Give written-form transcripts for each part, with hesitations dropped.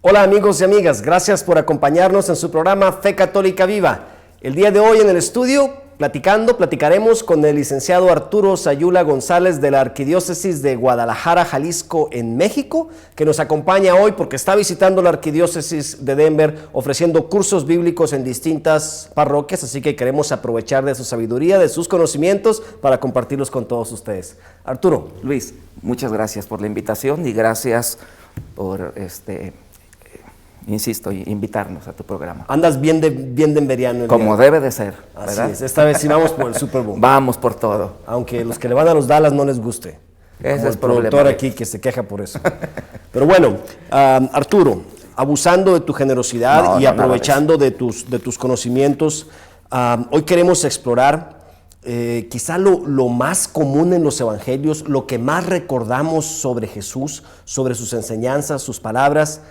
Hola amigos y amigas, gracias por acompañarnos en su programa Fe Católica Viva. El día de hoy en el estudio, platicaremos con el licenciado Arturo Sayula González de la Arquidiócesis de Guadalajara, Jalisco, en México, que nos acompaña hoy porque está visitando la Arquidiócesis de Denver, ofreciendo cursos bíblicos en distintas parroquias, así que queremos aprovechar de su sabiduría, de sus conocimientos, para compartirlos con todos ustedes. Arturo. Luis, muchas gracias por la invitación y gracias por insisto, invitarnos a tu programa. Andas bien denveriano. Como debe de ser, Así ¿verdad? es, esta vez sí vamos por el Super Bowl. Vamos por todo. Aunque los que le van a los Dallas no les guste. Ese Como es el productor aquí que se queja por eso. Pero bueno, Arturo, abusando de tu generosidad y aprovechando de tus conocimientos, hoy queremos explorar quizá lo más común en los evangelios, lo que más recordamos sobre Jesús, sobre sus enseñanzas, sus palabras,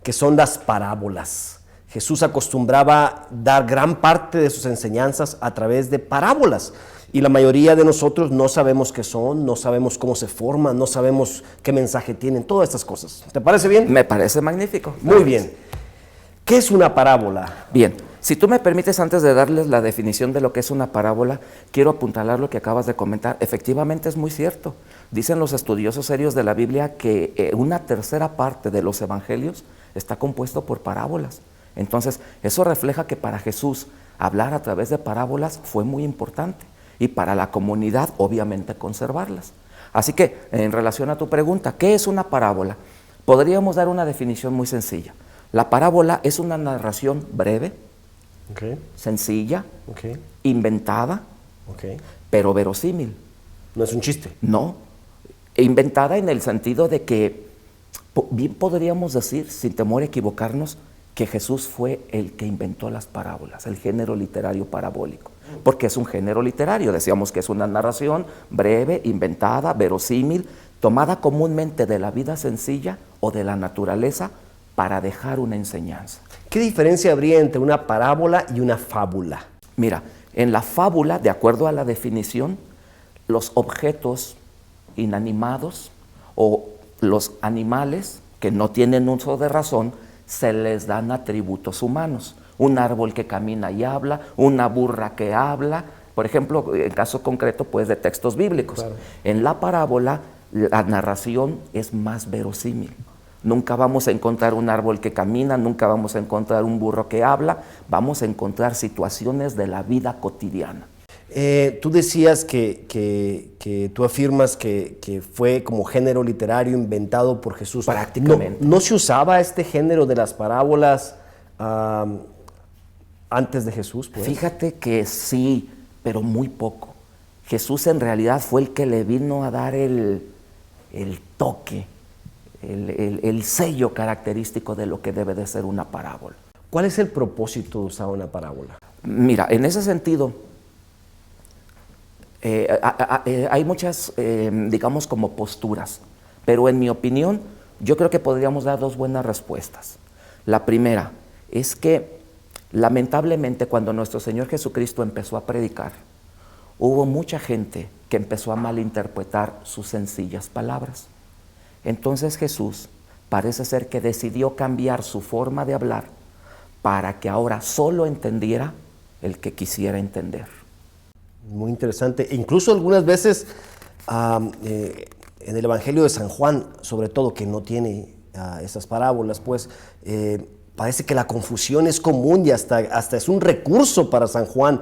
que son las parábolas. Jesús acostumbraba dar gran parte de sus enseñanzas a través de parábolas, y la mayoría de nosotros no sabemos qué son, no sabemos cómo se forman, no sabemos qué mensaje tienen, todas estas cosas. ¿Te parece bien? Me parece magnífico. Muy bien. ¿Qué es una parábola? Bien, si tú me permites, antes de darles la definición de lo que es una parábola, quiero apuntalar lo que acabas de comentar. Efectivamente es muy cierto. Dicen los estudiosos serios de la Biblia que una tercera parte de los evangelios está compuesto por parábolas. Entonces, eso refleja que para Jesús hablar a través de parábolas fue muy importante, y para la comunidad, obviamente, conservarlas. Así que, en relación a tu pregunta, ¿qué es una parábola? Podríamos dar una definición muy sencilla. La parábola es una narración breve, sencilla, inventada, pero verosímil. No es un chiste. No, inventada en el sentido de que bien podríamos decir, sin temor a equivocarnos, que Jesús fue el que inventó las parábolas, el género literario parabólico, porque es un género literario. Decíamos que es una narración breve, inventada, verosímil, tomada comúnmente de la vida sencilla o de la naturaleza para dejar una enseñanza. ¿Qué diferencia habría entre una parábola y una fábula? Mira, en la fábula, de acuerdo a la definición, los objetos inanimados o los animales que no tienen uso de razón, se les dan atributos humanos. Un árbol que camina y habla, una burra que habla, por ejemplo, en caso concreto, pues de textos bíblicos. Claro. En la parábola, la narración es más verosímil. Nunca vamos a encontrar un árbol que camina, nunca vamos a encontrar un burro que habla, vamos a encontrar situaciones de la vida cotidiana. Tú decías que tú afirmas que fue como género literario inventado por Jesús. Prácticamente. ¿No se usaba este género de las parábolas antes de Jesús, pues? Fíjate que sí, pero muy poco. Jesús en realidad fue el que le vino a dar el toque, el sello característico de lo que debe de ser una parábola. ¿Cuál es el propósito de usar una parábola? Mira, en ese sentido, hay muchas, digamos, como posturas, pero en mi opinión, yo creo que podríamos dar dos buenas respuestas. La primera es que, lamentablemente, cuando nuestro Señor Jesucristo empezó a predicar, hubo mucha gente que empezó a malinterpretar sus sencillas palabras. Entonces Jesús parece ser que decidió cambiar su forma de hablar para que ahora solo entendiera el que quisiera entender. Muy interesante. Incluso algunas veces en el Evangelio de San Juan, sobre todo, que no tiene esas parábolas, pues parece que la confusión es común y hasta es un recurso para San Juan,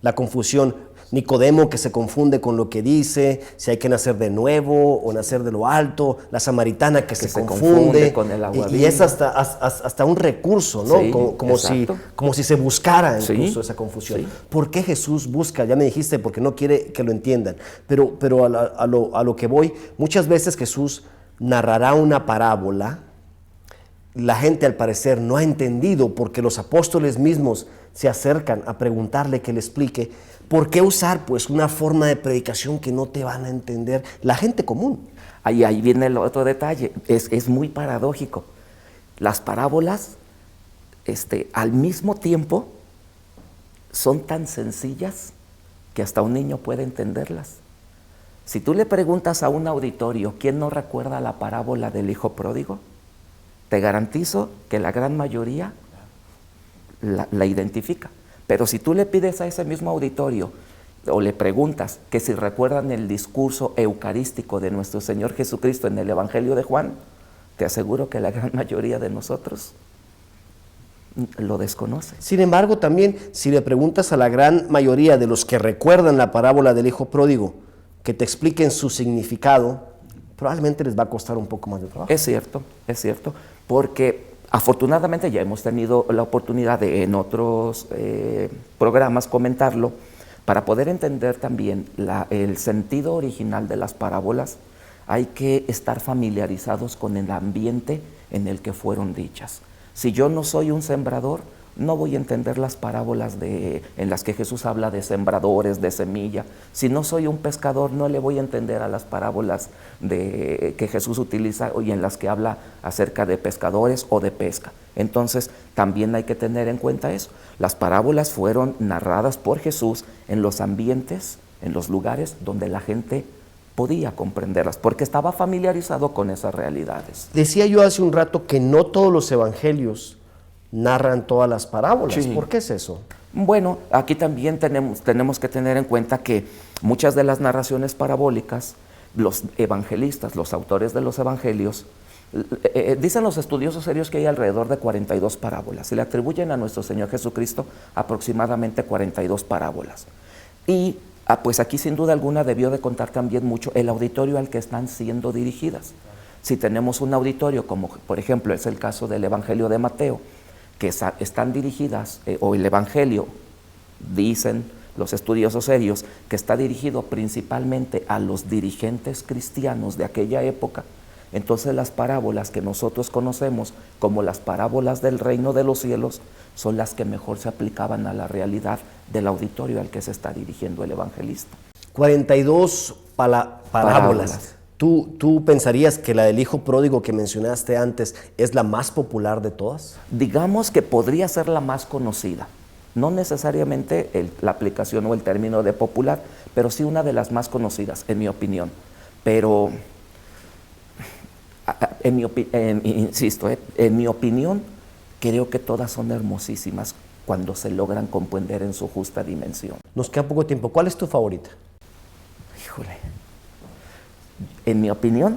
la confusión. Nicodemo, que se confunde con lo que dice, si hay que nacer de nuevo o nacer de lo alto, la samaritana que se confunde con el agua y es hasta un recurso, ¿no? Sí, como si se buscara incluso sí, esa confusión. Sí. ¿Por qué Jesús busca? Ya me dijiste, porque no quiere que lo entiendan, pero a lo que voy, muchas veces Jesús narrará una parábola. La gente al parecer no ha entendido, porque los apóstoles mismos se acercan a preguntarle que le explique. ¿Por qué usar pues una forma de predicación que no te van a entender la gente común? Ahí viene el otro detalle, es muy paradójico. Las parábolas, al mismo tiempo, son tan sencillas que hasta un niño puede entenderlas. Si tú le preguntas a un auditorio, ¿quién no recuerda la parábola del hijo pródigo? te garantizo que la gran mayoría la identifica. Pero si tú le pides a ese mismo auditorio o le preguntas que si recuerdan el discurso eucarístico de nuestro Señor Jesucristo en el Evangelio de Juan, te aseguro que la gran mayoría de nosotros lo desconoce. Sin embargo, también si le preguntas a la gran mayoría de los que recuerdan la parábola del hijo pródigo que te expliquen su significado, probablemente les va a costar un poco más de trabajo. Es cierto, porque afortunadamente ya hemos tenido la oportunidad de en otros programas comentarlo, para poder entender también el sentido original de las parábolas. Hay que estar familiarizados con el ambiente en el que fueron dichas. Si yo no soy un sembrador, no voy a entender las parábolas en las que Jesús habla de sembradores, de semilla. Si no soy un pescador, no le voy a entender a las parábolas que Jesús utiliza y en las que habla acerca de pescadores o de pesca. Entonces, también hay que tener en cuenta eso. Las parábolas fueron narradas por Jesús en los ambientes, en los lugares donde la gente podía comprenderlas, porque estaba familiarizado con esas realidades. Decía yo hace un rato que no todos los evangelios narran todas las parábolas. Sí. ¿Por qué es eso? Bueno, aquí también tenemos que tener en cuenta que muchas de las narraciones parabólicas, los evangelistas, los autores de los evangelios, dicen los estudiosos serios que hay alrededor de 42 parábolas. Se le atribuyen a nuestro Señor Jesucristo aproximadamente 42 parábolas. Y pues aquí sin duda alguna debió de contar también mucho el auditorio al que están siendo dirigidas. Si tenemos un auditorio como por ejemplo es el caso del Evangelio de Mateo, que están dirigidas, o el Evangelio, dicen los estudiosos serios, que está dirigido principalmente a los dirigentes cristianos de aquella época, entonces las parábolas que nosotros conocemos como las parábolas del reino de los cielos son las que mejor se aplicaban a la realidad del auditorio al que se está dirigiendo el evangelista. 42 parábolas. ¿Tú pensarías que la del hijo pródigo que mencionaste antes es la más popular de todas? Digamos que podría ser la más conocida. No necesariamente la aplicación o el término de popular, pero sí una de las más conocidas, en mi opinión. Pero, insisto, en mi opinión, creo que todas son hermosísimas cuando se logran comprender en su justa dimensión. Nos queda poco tiempo. ¿Cuál es tu favorita? Híjole. En mi opinión,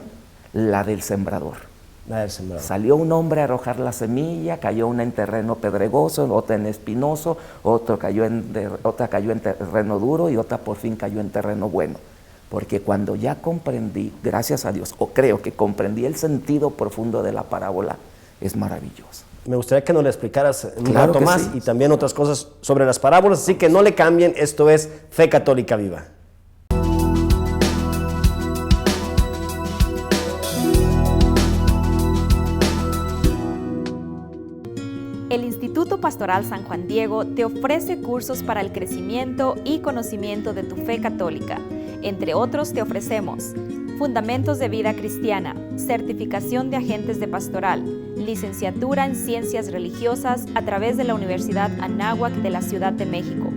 la del sembrador. La del sembrador. Salió un hombre a arrojar la semilla, cayó una en terreno pedregoso, otra en espinoso, otra cayó en terreno duro y otra por fin cayó en terreno bueno. Porque cuando ya comprendí, gracias a Dios, o creo que comprendí el sentido profundo de la parábola, es maravilloso. Me gustaría que nos la explicaras un Claro rato más sí. y también otras cosas sobre las parábolas, así que no le cambien, esto es Fe Católica Viva. El Instituto Pastoral San Juan Diego te ofrece cursos para el crecimiento y conocimiento de tu fe católica. Entre otros te ofrecemos Fundamentos de Vida Cristiana, Certificación de Agentes de Pastoral, Licenciatura en Ciencias Religiosas a través de la Universidad Anáhuac de la Ciudad de México.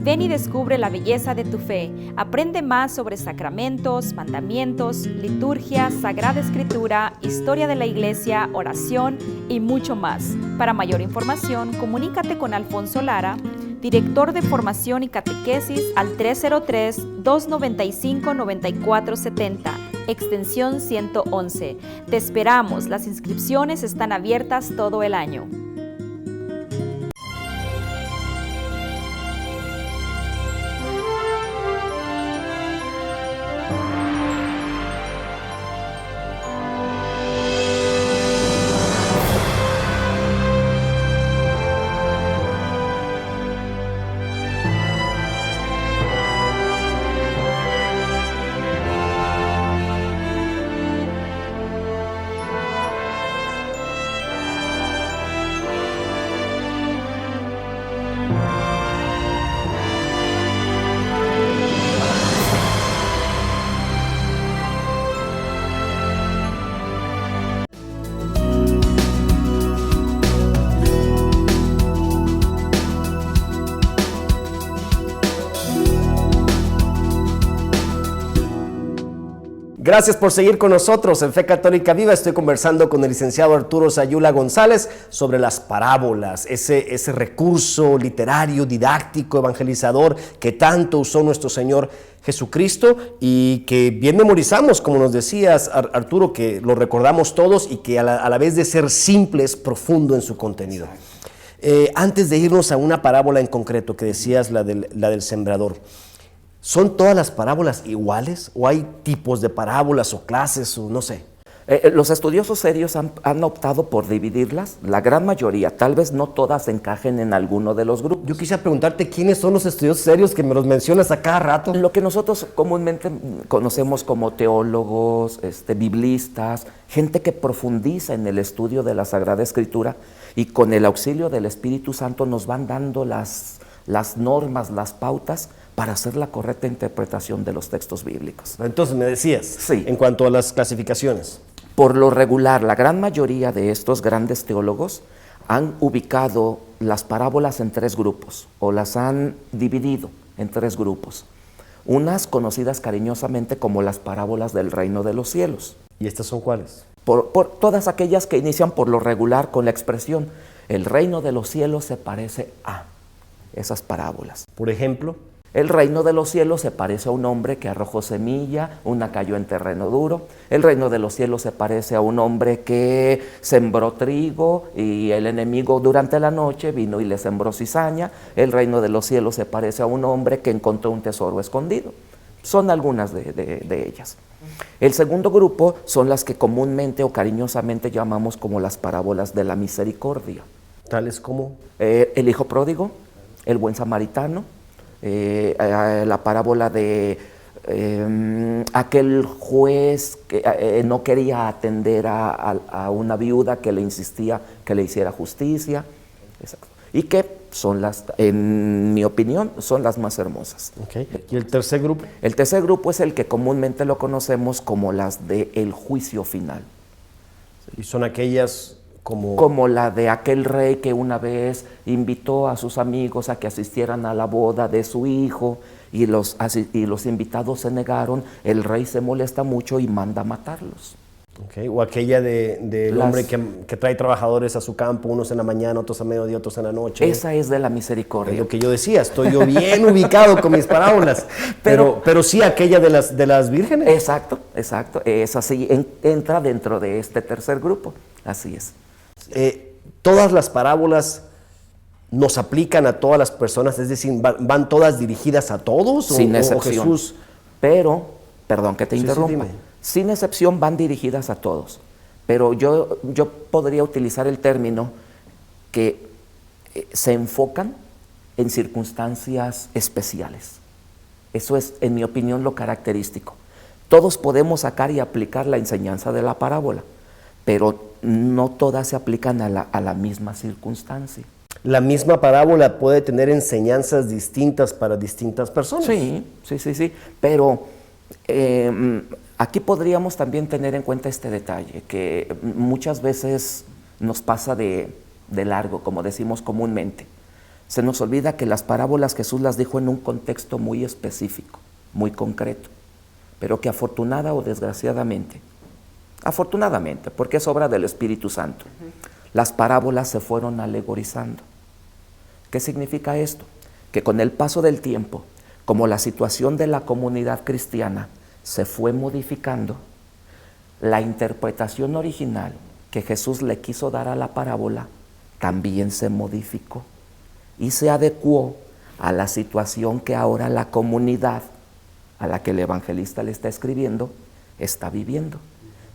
Ven y descubre la belleza de tu fe. Aprende más sobre sacramentos, mandamientos, liturgia, Sagrada Escritura, historia de la Iglesia, oración y mucho más. Para mayor información, comunícate con Alfonso Lara, director de Formación y Catequesis, al 303-295-9470, extensión 111. Te esperamos, las inscripciones están abiertas todo el año. Gracias por seguir con nosotros en Fe Católica Viva. Estoy conversando con el licenciado Arturo Sayula González sobre las parábolas, ese recurso literario, didáctico, evangelizador que tanto usó nuestro Señor Jesucristo y que bien memorizamos, como nos decías, Arturo, que lo recordamos todos y que a la vez de ser simple es profundo en su contenido. Antes de irnos a una parábola en concreto que decías, la del sembrador, ¿son todas las parábolas iguales o hay tipos de parábolas o clases o no sé? Los estudiosos serios han optado por dividirlas, la gran mayoría, tal vez no todas encajen en alguno de los grupos. Yo quisiera preguntarte quiénes son los estudiosos serios que me los mencionas a cada rato. Lo que nosotros comúnmente conocemos como teólogos, biblistas, gente que profundiza en el estudio de la Sagrada Escritura y con el auxilio del Espíritu Santo nos van dando las normas, las pautas para hacer la correcta interpretación de los textos bíblicos. Entonces me decías, sí, en cuanto a las clasificaciones. Por lo regular, la gran mayoría de estos grandes teólogos han ubicado las parábolas en 3 grupos, o las han dividido en 3 grupos. Unas conocidas cariñosamente como las parábolas del reino de los cielos. ¿Y estas son cuáles? Por todas aquellas que inician por lo regular con la expresión, el reino de los cielos se parece a esas parábolas. Por ejemplo, el reino de los cielos se parece a un hombre que arrojó semilla, una cayó en terreno duro. El reino de los cielos se parece a un hombre que sembró trigo y el enemigo durante la noche vino y le sembró cizaña. El reino de los cielos se parece a un hombre que encontró un tesoro escondido. Son algunas de ellas. El segundo grupo son las que comúnmente o cariñosamente llamamos como las parábolas de la misericordia. ¿Tales como? El hijo pródigo, el buen samaritano, la parábola de aquel juez que no quería atender a una viuda que le insistía que le hiciera justicia. Exacto. Y que son en mi opinión, son las más hermosas. Okay. ¿Y el tercer grupo? El tercer grupo es el que comúnmente lo conocemos como las del juicio final. ¿Y son aquellas como la de aquel rey que una vez invitó a sus amigos a que asistieran a la boda de su hijo y los invitados se negaron? El rey se molesta mucho y manda a matarlos. Okay. O aquella del hombre que trae trabajadores a su campo, unos en la mañana, otros a mediodía, otros en la noche. Esa es de la misericordia. Es lo que yo decía, estoy yo bien ubicado con mis parábolas, pero sí aquella de las vírgenes. Exacto. Esa sí entra dentro de este tercer grupo, así es. Todas las parábolas nos aplican a todas las personas, es decir, ¿van todas dirigidas a todos? Sin excepción. O Jesús... Pero, perdón que te interrumpa, sí, sin excepción van dirigidas a todos, pero yo podría utilizar el término que se enfocan en circunstancias especiales. Eso es, en mi opinión, lo característico. Todos podemos sacar y aplicar la enseñanza de la parábola, pero no todas se aplican a la misma circunstancia. ¿La misma parábola puede tener enseñanzas distintas para distintas personas? Sí, pero aquí podríamos también tener en cuenta este detalle, que muchas veces nos pasa de largo, como decimos comúnmente. Se nos olvida que las parábolas Jesús las dijo en un contexto muy específico, muy concreto, pero que afortunada o desgraciadamente, porque es obra del Espíritu Santo, las parábolas se fueron alegorizando. ¿Qué significa esto? Que con el paso del tiempo, como la situación de la comunidad cristiana se fue modificando, la interpretación original que Jesús le quiso dar a la parábola también se modificó y se adecuó a la situación que ahora la comunidad a la que el evangelista le está escribiendo está viviendo.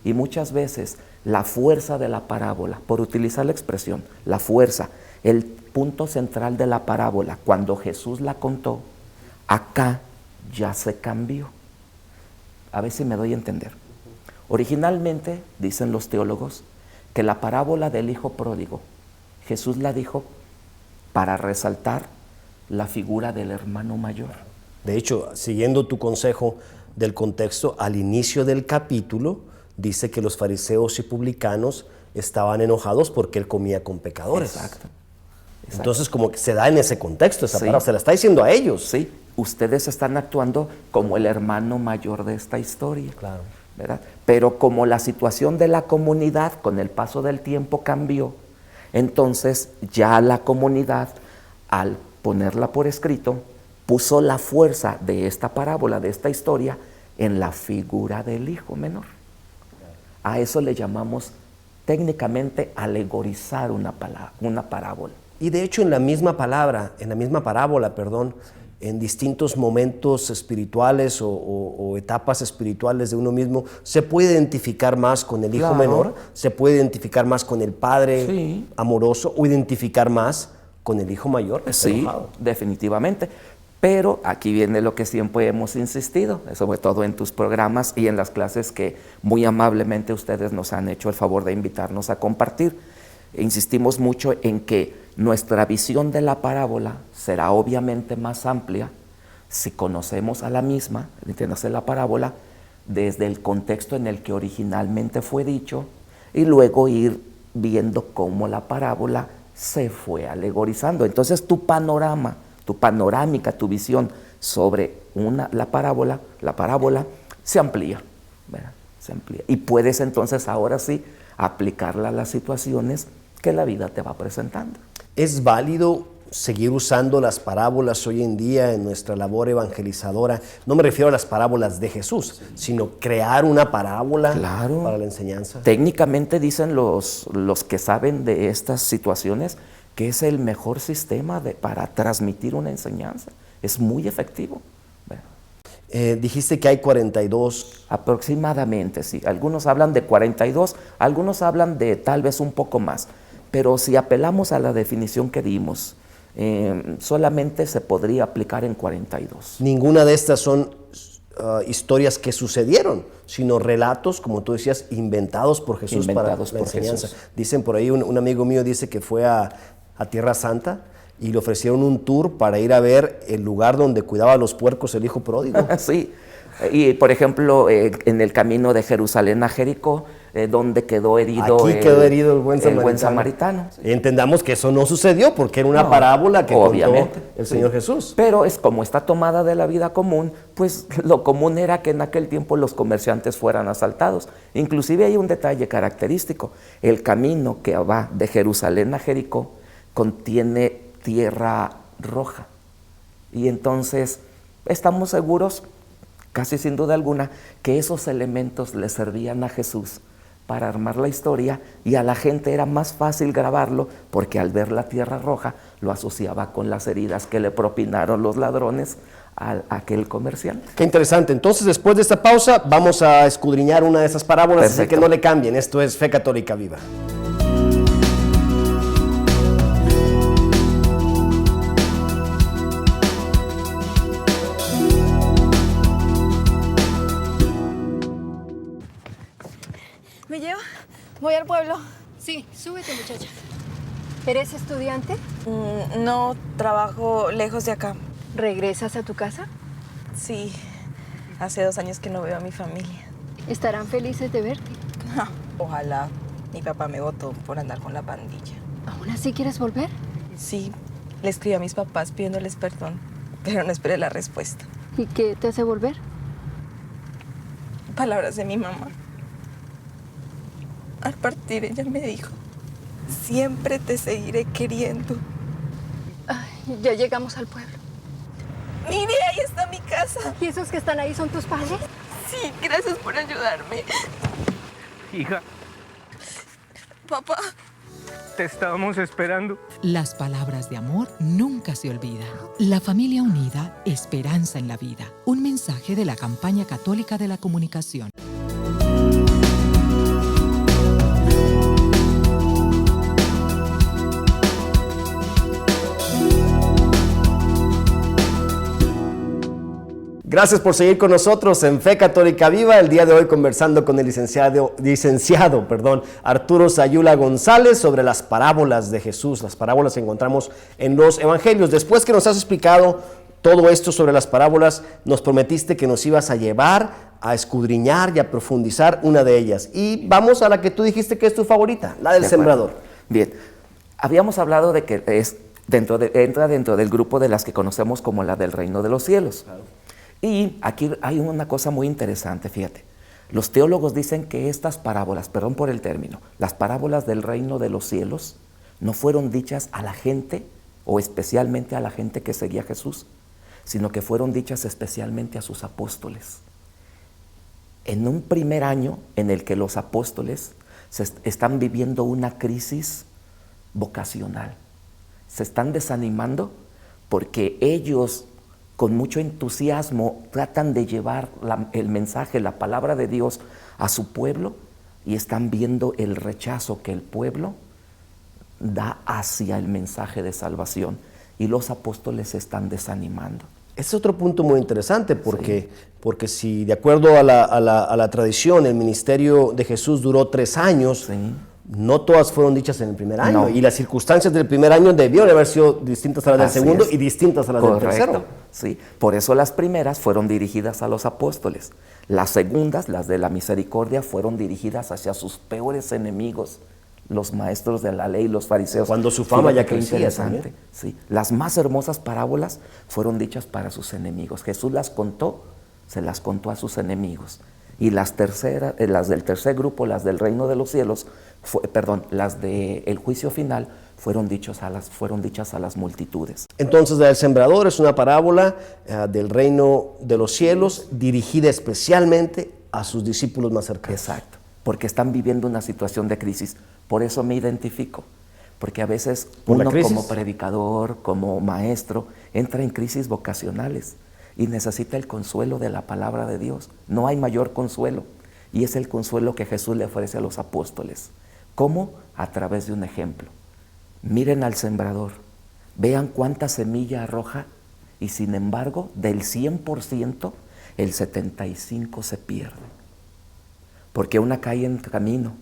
Y muchas veces la fuerza de la parábola, por utilizar la expresión, la fuerza, el punto central de la parábola, cuando Jesús la contó, acá ya se cambió. A ver si me doy a entender. Originalmente, dicen los teólogos, que la parábola del hijo pródigo, Jesús la dijo para resaltar la figura del hermano mayor. De hecho, siguiendo tu consejo del contexto, al inicio del capítulo, dice que los fariseos y publicanos estaban enojados porque él comía con pecadores. Exacto. Entonces, como que se da en ese contexto, esa palabra se la está diciendo a ellos. Sí, ustedes están actuando como el hermano mayor de esta historia. Claro. ¿verdad? Pero como la situación de la comunidad con el paso del tiempo cambió, entonces ya la comunidad, al ponerla por escrito, puso la fuerza de esta parábola, de esta historia, en la figura del hijo menor. A eso le llamamos técnicamente alegorizar una parábola. Y de hecho en la misma parábola, en distintos momentos espirituales o etapas espirituales de uno mismo, se puede identificar más con el hijo menor, se puede identificar más con el padre amoroso, o identificar más con el hijo mayor. Sí, definitivamente. Pero aquí viene lo que siempre hemos insistido, sobre todo en tus programas y en las clases que muy amablemente ustedes nos han hecho el favor de invitarnos a compartir. Insistimos mucho en que nuestra visión de la parábola será obviamente más amplia si conocemos a la misma, entiéndase la parábola, desde el contexto en el que originalmente fue dicho, y luego ir viendo cómo la parábola se fue alegorizando. Entonces tu panorama, tu panorámica, tu visión sobre la parábola se amplía, ¿verdad? Se amplía. Y puedes entonces ahora sí aplicarla a las situaciones que la vida te va presentando. ¿Es válido seguir usando las parábolas hoy en día en nuestra labor evangelizadora? No me refiero a las parábolas de Jesús, sino crear una parábola para la enseñanza. Técnicamente dicen los que saben de estas situaciones que es el mejor sistema para transmitir una enseñanza. Es muy efectivo. Dijiste que hay 42. Aproximadamente, sí. Algunos hablan de 42, algunos hablan de tal vez un poco más. Pero si apelamos a la definición que dimos, solamente se podría aplicar en 42. Ninguna de estas son historias que sucedieron, sino relatos, como tú decías, inventados por Jesús para la enseñanza. Dicen por ahí, un amigo mío dice que fue a Tierra Santa y le ofrecieron un tour para ir a ver el lugar donde cuidaba a los puercos el hijo pródigo. Sí, y por ejemplo, en el camino de Jerusalén a Jericó, donde quedó herido, quedó herido el buen samaritano. Sí. Y entendamos que eso no sucedió porque era una parábola que contó el Señor Jesús. Pero es como está tomada de la vida común, pues lo común era que en aquel tiempo los comerciantes fueran asaltados. Inclusive hay un detalle característico: el camino que va de Jerusalén a Jericó contiene tierra roja. Y entonces estamos seguros, casi sin duda alguna, que esos elementos le servían a Jesús para armar la historia, y a la gente era más fácil grabarlo porque al ver la tierra roja lo asociaba con las heridas que le propinaron los ladrones a aquel comerciante. Qué interesante. Entonces, después de esta pausa, vamos a escudriñar una de esas parábolas. Perfecto. Así que no le cambien. Esto es Fe Católica Viva. ¿Me lleva? Voy al pueblo. Sí, súbete, muchacha. ¿Eres estudiante? No, trabajo lejos de acá. ¿Regresas a tu casa? Sí, hace 2 años que no veo a mi familia. Estarán felices de verte. Ojalá. Mi papá me votó por andar con la pandilla. ¿Aún así quieres volver? Sí, le escribí a mis papás pidiéndoles perdón, pero no esperé la respuesta. ¿Y qué te hace volver? Palabras de mi mamá. Al partir ella me dijo: siempre te seguiré queriendo. Ay, ya llegamos al pueblo. Mire, ahí está mi casa. ¿Y esos que están ahí son tus padres? Sí, gracias por ayudarme. Hija. Papá. Te estábamos esperando. Las palabras de amor nunca se olvidan. La familia unida, esperanza en la vida. Un mensaje de la Campaña Católica de la Comunicación. Gracias por seguir con nosotros en Fe Católica Viva. El día de hoy conversando con el licenciado Arturo Sayula González sobre las parábolas de Jesús. Las parábolas que encontramos en los evangelios. Después que nos has explicado todo esto sobre las parábolas, nos prometiste que nos ibas a llevar a escudriñar y a profundizar una de ellas. Y vamos a la que tú dijiste que es tu favorita, la del sembrador. Bien, habíamos hablado de que entra dentro del grupo de las que conocemos como la del reino de los cielos. Claro. Y aquí hay una cosa muy interesante, fíjate. Los teólogos dicen que estas parábolas, perdón por el término, las parábolas del reino de los cielos no fueron dichas a la gente o especialmente a la gente que seguía a Jesús, sino que fueron dichas especialmente a sus apóstoles. En un primer año en el que los apóstoles están viviendo una crisis vocacional, se están desanimando porque ellos con mucho entusiasmo tratan de llevar el mensaje, la palabra de Dios a su pueblo y están viendo el rechazo que el pueblo da hacia el mensaje de salvación y los apóstoles se están desanimando. Es otro punto muy interesante porque, porque si de acuerdo a la tradición el ministerio de Jesús duró 3 años, no todas fueron dichas en el primer año y las circunstancias del primer año debieron haber sido distintas a las del segundo y distintas a las del tercero. Sí, por eso las primeras fueron dirigidas a los apóstoles, las segundas, las de la misericordia, fueron dirigidas hacia sus peores enemigos, los maestros de la ley, los fariseos. Cuando su fama ya crecía también. Sí, las más hermosas parábolas fueron dichas para sus enemigos. Jesús las contó, se las contó a sus enemigos. Y las terceras, las del tercer grupo, las del reino de los cielos, las del juicio final, fueron dichas a las multitudes. Entonces, el sembrador es una parábola del reino de los cielos dirigida especialmente a sus discípulos más cercanos. Exacto, porque están viviendo una situación de crisis. Por eso me identifico, porque a veces uno como predicador, como maestro, entra en crisis vocacionales y necesita el consuelo de la palabra de Dios. No hay mayor consuelo y es el consuelo que Jesús le ofrece a los apóstoles. ¿Cómo? A través de un ejemplo. Miren al sembrador, vean cuánta semilla arroja y sin embargo del 100% el 75% se pierde. Porque una cae en camino,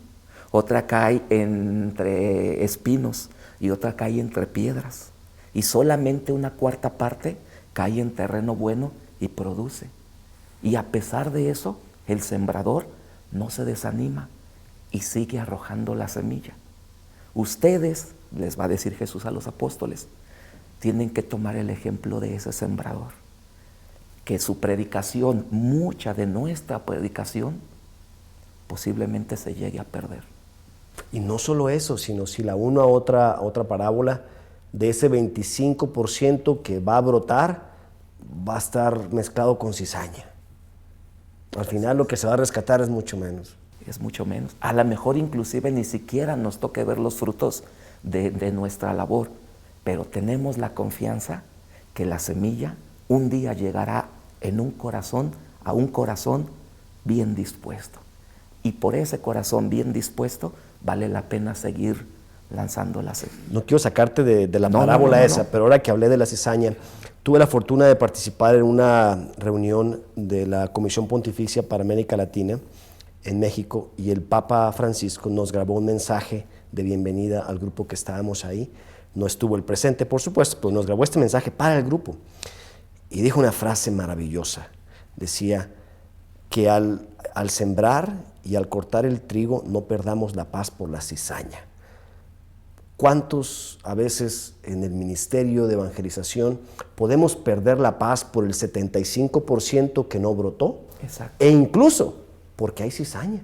otra cae entre espinos y otra cae entre piedras. Y solamente una cuarta parte cae en terreno bueno y produce. Y a pesar de eso, el sembrador no se desanima y sigue arrojando la semilla. Ustedes, les va a decir Jesús a los apóstoles, tienen que tomar el ejemplo de ese sembrador. Que su predicación, mucha de nuestra predicación, posiblemente se llegue a perder. Y no solo eso, sino si la una otra parábola, de ese 25% que va a brotar, va a estar mezclado con cizaña. Al final lo que se va a rescatar es mucho menos. Es mucho menos. A lo mejor inclusive ni siquiera nos toque ver los frutos de nuestra labor, pero tenemos la confianza que la semilla un día llegará a un corazón bien dispuesto. Y por ese corazón bien dispuesto vale la pena seguir lanzando la semilla. No quiero sacarte de la parábola esa, pero ahora que hablé de la cizaña, tuve la fortuna de participar en una reunión de la Comisión Pontificia para América Latina en México y el Papa Francisco nos grabó un mensaje de bienvenida al grupo que estábamos ahí. No estuvo el presente, por supuesto, pero nos grabó este mensaje para el grupo. Y dijo una frase maravillosa. Decía que al sembrar y al cortar el trigo no perdamos la paz por la cizaña. ¿Cuántos a veces en el ministerio de evangelización podemos perder la paz por el 75% que no brotó? Exacto. E incluso porque hay cizaña.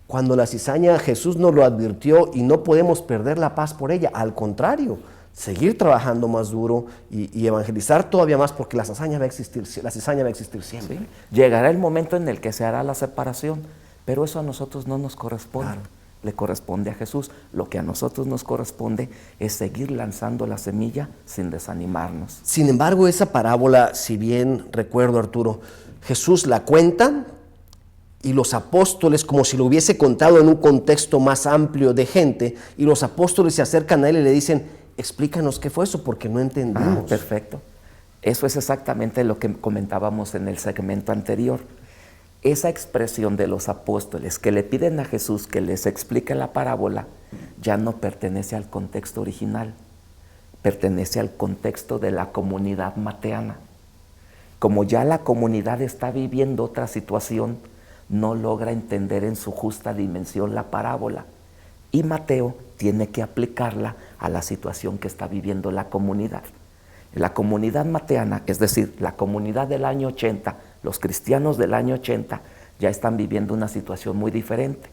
Cuando la cizaña Jesús nos lo advirtió y no podemos perder la paz por ella. Al contrario, seguir trabajando más duro y evangelizar todavía más porque la cizaña va a existir siempre. Sí. Llegará el momento en el que se hará la separación, pero eso a nosotros no nos corresponde. Claro. Le corresponde a Jesús. Lo que a nosotros nos corresponde es seguir lanzando la semilla sin desanimarnos. Sin embargo, esa parábola, si bien recuerdo, Arturo, Jesús la cuenta y los apóstoles, como si lo hubiese contado en un contexto más amplio de gente, y los apóstoles se acercan a él y le dicen, explícanos qué fue eso, porque no entendimos. Perfecto. Eso es exactamente lo que comentábamos en el segmento anterior. Esa expresión de los apóstoles que le piden a Jesús que les explique la parábola ya no pertenece al contexto original, pertenece al contexto de la comunidad mateana. Como ya la comunidad está viviendo otra situación, no logra entender en su justa dimensión la parábola y Mateo tiene que aplicarla a la situación que está viviendo la comunidad. La comunidad mateana, es decir, la comunidad del año 80, los cristianos del año 80, ya están viviendo una situación muy diferente.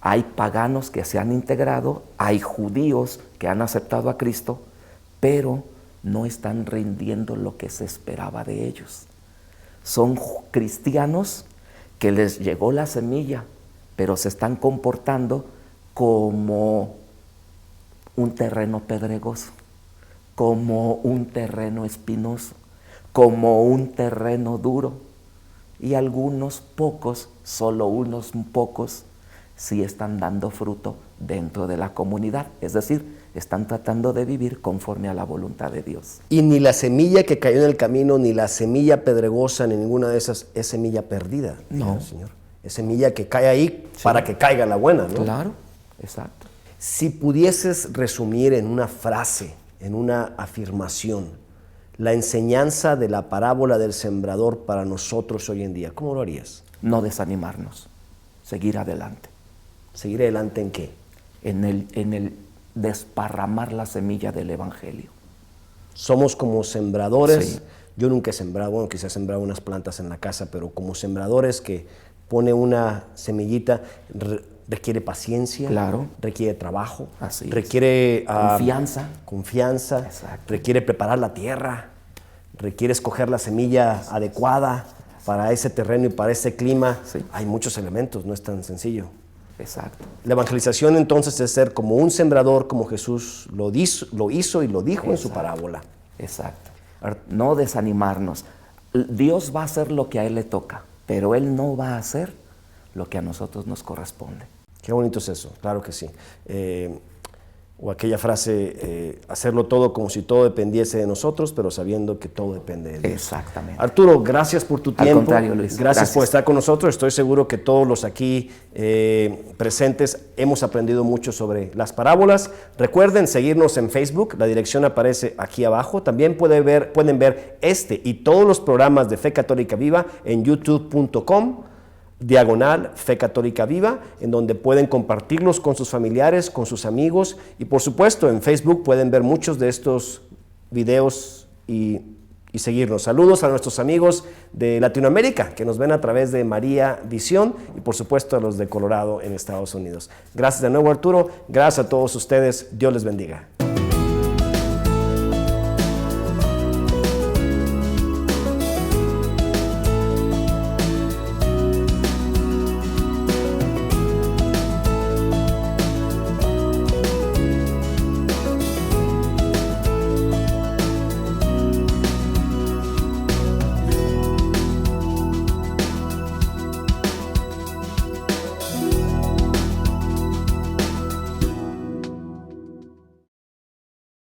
Hay paganos que se han integrado, hay judíos que han aceptado a Cristo, pero no están rindiendo lo que se esperaba de ellos. Son cristianos que les llegó la semilla, pero se están comportando como un terreno pedregoso, como un terreno espinoso, como un terreno duro. Y algunos pocos, solo unos pocos, sí están dando fruto dentro de la comunidad. Es decir, están tratando de vivir conforme a la voluntad de Dios. Y ni la semilla que cayó en el camino, ni la semilla pedregosa, ni ninguna de esas es semilla perdida. No. Señor. Es semilla que cae ahí para que caiga la buena, ¿no? Claro, exacto. Si pudieses resumir en una frase, en una afirmación, la enseñanza de la parábola del sembrador para nosotros hoy en día, ¿cómo lo harías? No desanimarnos, seguir adelante. ¿Seguir adelante en qué? En el desparramar la semilla del Evangelio. Somos como sembradores. Sí. Yo nunca he sembrado, bueno, quizás he sembrado unas plantas en la casa, pero como sembradores que pone una semillita, requiere paciencia, Claro. requiere trabajo, Así es. requiere Confianza. confianza, Exacto. requiere preparar la tierra, requiere escoger la semilla adecuada para ese terreno y para ese clima. Sí. Hay muchos elementos, no es tan sencillo. Exacto. La evangelización entonces es ser como un sembrador, como Jesús lo hizo y lo dijo en su parábola. Exacto. No desanimarnos. Dios va a hacer lo que a Él le toca, pero Él no va a hacer lo que a nosotros nos corresponde. Qué bonito es eso, claro que sí. O aquella frase, hacerlo todo como si todo dependiese de nosotros, pero sabiendo que todo depende de Dios. Exactamente. Arturo, gracias por tu Al tiempo. contrario, Luis. Gracias por estar con nosotros. Estoy seguro que todos los aquí presentes hemos aprendido mucho sobre las parábolas. Recuerden seguirnos en Facebook. La dirección aparece aquí abajo. También pueden ver este y todos los programas de Fe Católica Viva en youtube.com/Fe Católica Viva, en donde pueden compartirlos con sus familiares, con sus amigos, y por supuesto en Facebook pueden ver muchos de estos videos y seguirnos. Saludos a nuestros amigos de Latinoamérica que nos ven a través de María Visión, y por supuesto a los de Colorado en Estados Unidos. Gracias de nuevo, Arturo. Gracias a todos ustedes. Dios les bendiga.